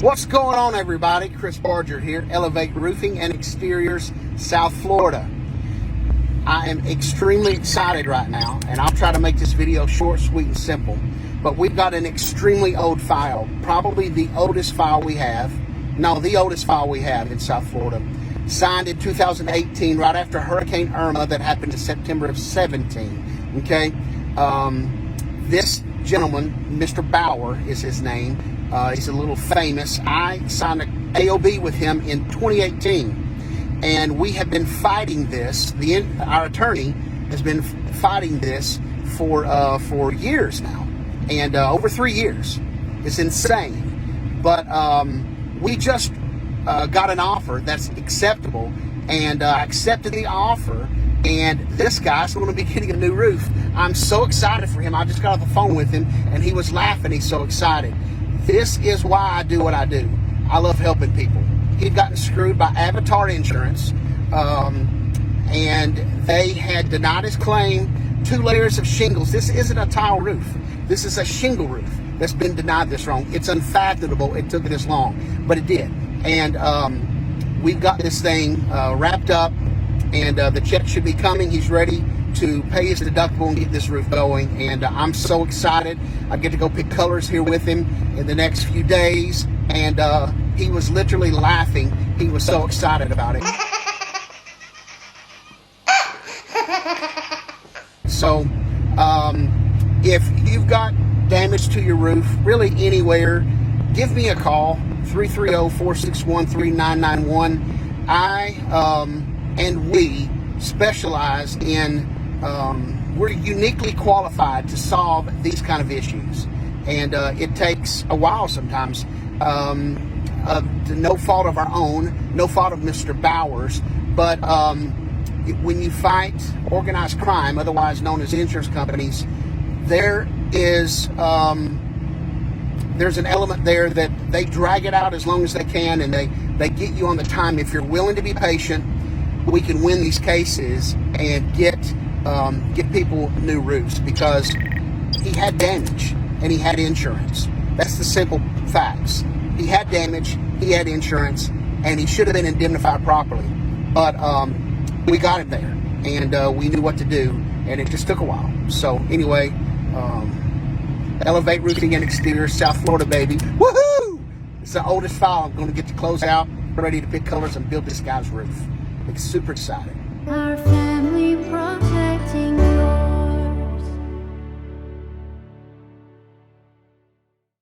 What's going on, everybody? Kris here, Elevate Roofing and Exteriors, South Florida. I am extremely excited right now, and I'll try to make this video short, sweet, and simple. But we've got an extremely old file, probably the oldest file we have. No, the oldest file we have in South Florida. Signed in 2018, right after Hurricane Irma that happened in September of 17. Okay? This gentleman, Mr. Bauer is his name. He's a little famous. I signed an AOB with him in 2018, and we have been fighting this. Our attorney has been fighting this for years now, and over 3 years. It's insane. But we just got an offer that's acceptable, and I accepted the offer. And this guy's going to be getting a new roof. I'm so excited for him. I just got off the phone with him, and he was laughing. He's so excited. This is why I do what I do. I love helping people. He'd gotten screwed by Avatar Insurance, and they had denied his claim. 2 layers of shingles. This isn't a tile roof. This is a shingle roof that's been denied this wrong. It's unfathomable it took this long, but it did. And we've got this thing wrapped up, and the check should be coming. He's ready to pay his deductible and get this roof going, and I'm so excited. I get to go pick colors here with him in the next few days, and he was literally laughing. He was so excited about it. So if you've got damage to your roof, really anywhere, give me a call, 330-461-3991. I and we specialize in, we're uniquely qualified to solve these kind of issues. And it takes a while sometimes, to no fault of our own, no fault of Mr. Bowers, but when you fight organized crime, otherwise known as insurance companies, there is there's an element there that they drag it out as long as they can, and they get you on the time. If you're willing to be patient, we can win these cases and get people new roofs, because he had damage and he had insurance. That's the simple facts. He had damage, he had insurance, and he should have been indemnified properly. But we got him there, and we knew what to do, and it just took a while. So anyway, Elevate Roofing and Exteriors, South Florida, baby. Woohoo! It's the oldest file. I'm going to get to close out, ready to pick colors and build this guy's roof. It's super exciting. Our family project.